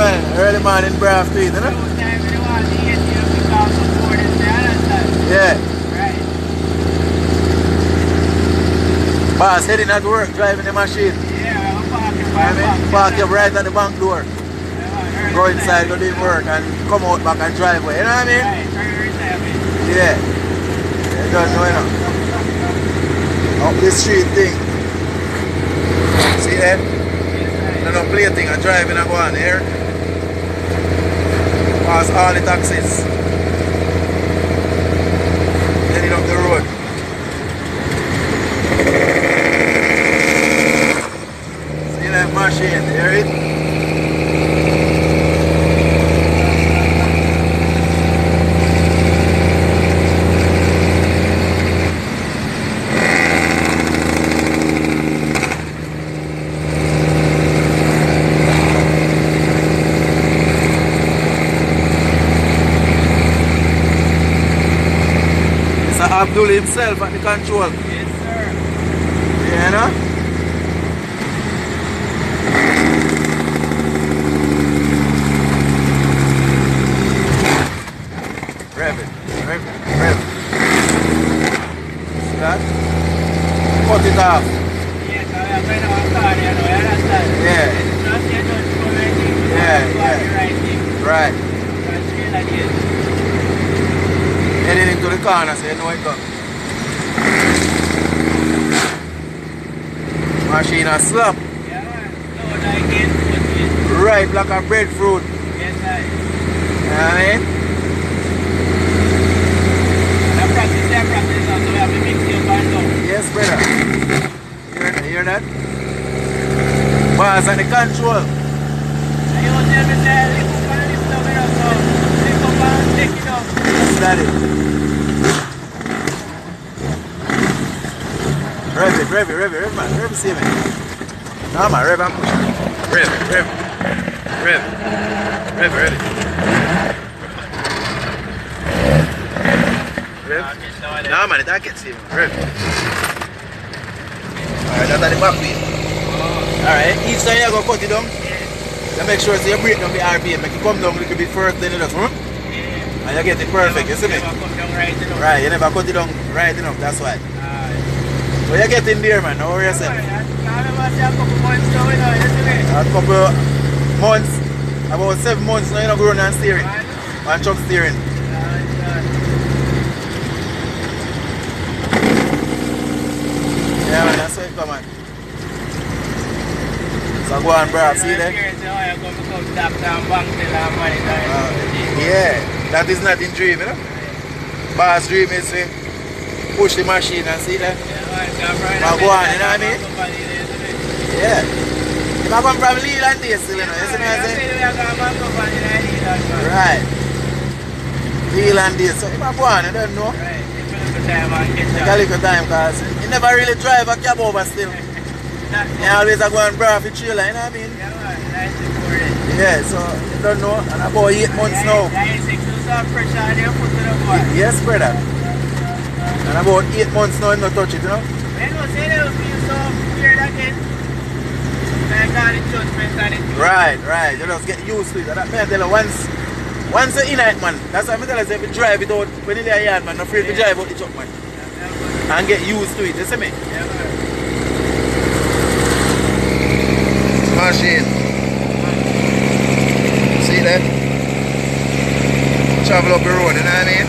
man. Early morning brav to eat, you know? Yeah. Right. Boss heading at work, driving the machine. Yeah, I'm parking. Park you right at the bank door. Go inside, go do work, and come out back and drive away. You know what I mean? Right, Yeah. You don't know, you know. Up the street thing. See that? No, no play thing. I driving and go on here. Pass all the taxis. Heading up the road. See that machine? You hear it? Abdul himself at the control. Yes, sir. Yeah, no? Rev it. Rev it. Rev it. See that? Cut it off. Yes, I have been on car, you know, I understand. Yeah. It's not yet done for anything. Yeah. Right. That's real again. Heading into the corner so you know it comes. Machine a slap. Yeah, no, like it, right, like a breadfruit. Yes, I. You know what I mean? I practice, so we have to mix it up and down. Yes, brother. Hear that? Bars at the control. And you tell me that lift up and lift up, you know, so lift up and take it up. That's it. Rev it, man. Rev it, see me. No, man, rev it. Rev it. Rev. No, man, it don't get see me. Rev. Alright, that's the back wheel. Alright, each time you go cut it down, you make sure so you break down the RPM, make it come down a little bit first, then you just, and you get it perfect, you see me? Right, you never cut it down right enough, that's why. So you get in there, man, how are yourself? A couple months, about 7 months now, you know, growing and steering, and truck steering. Yeah, man, that's why it come on. So go on, bro, see that? Yeah, that is not in dream, you know? Boss dream is to push the machine and see that? Now go on, you know what I mean? Yeah. If I come from Leland this, you know, you see what I'm saying? Right. Leland this, so if I go on, you don't know. Take a little time, because you never really drive a cab over still. You always go and brush the trailer, you know what I mean? Yeah, so you don't know, and about 8 months now. Yes, brother. And about 8 months now, you don't touch it, you know? Right. You just get used to it. And that may I tell you, once you're in it, man, that's why I tell you, if you drive it out, when you're in the yard, man, not afraid to drive out the truck, man. And get used to it, you see me? Machine. See that? Travel up the road, you know what I mean?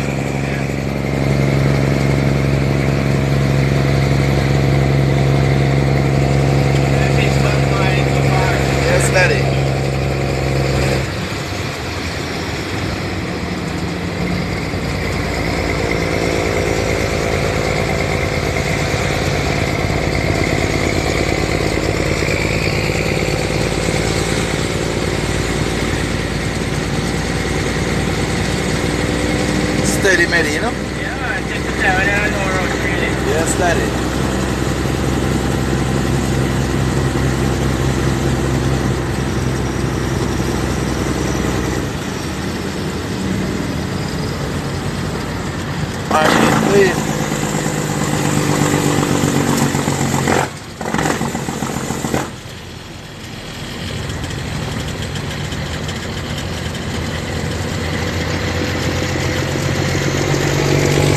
Yes, daddy.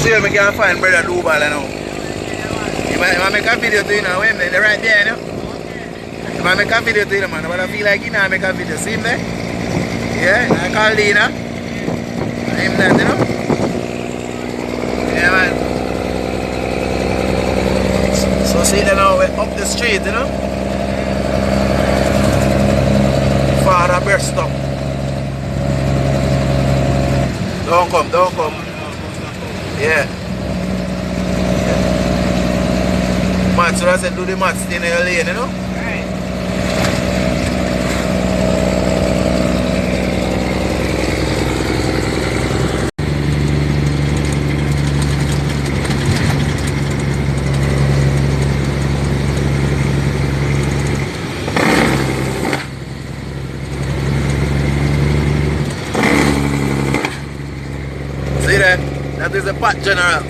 see if I can find brother Dubal now. If I make a video to you now, when they're right there, you know? If I make a video to you, man, but I feel like you know, I make a video. See him there? Yeah, I call Dina. Him that, you know? Yeah, man. So see that now, we're up the street, you know? Father burst up. Don't come, don't come. Yeah. Man, so I said do the maths in your lane, you know? Right. See that? That is a pot general.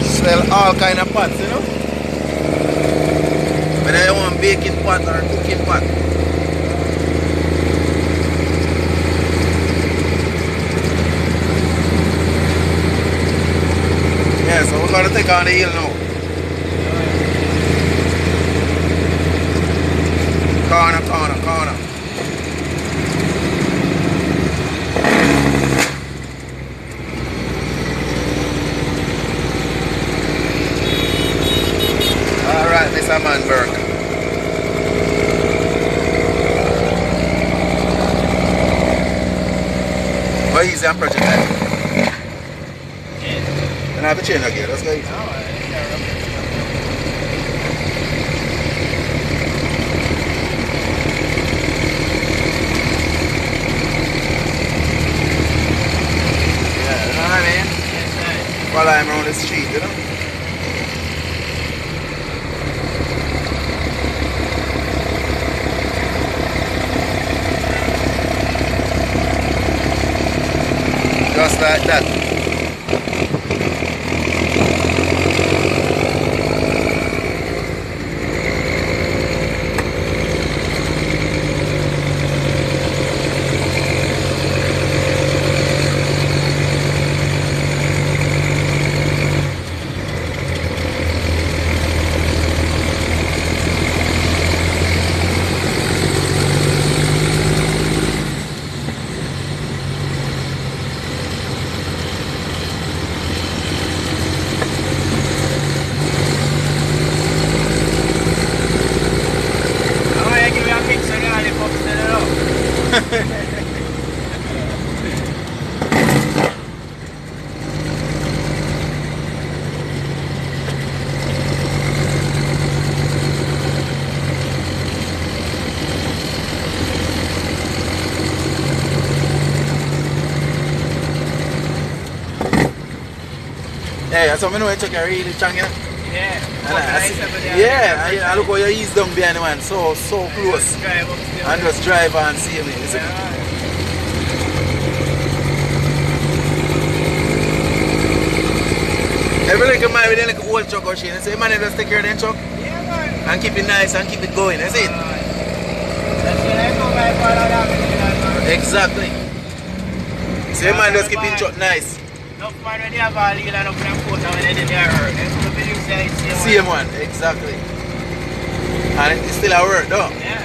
Sell all kind of pots, you know? Whether you want baking pot or cooking pot. Yeah, so we're going to take on the hill now. Corner, corner, corner. Alright, Mr. Manberg. But easy and project that. Yeah. And I have to change again, let's go easy. Yeah, you know what I mean? Yes, While I'm around the street, you know? Just like that. Hey, that's what I know you check your really strong, you know? Yeah. I look how you ease down behind the man, so close. And just drive and see me. You see? Every little man with a little old truck or shit, so you man just take care of the truck and keep it nice and keep it going, that's it? Exactly. So you man just keep it truck nice. Same one, exactly. And it's still a work though. Yeah,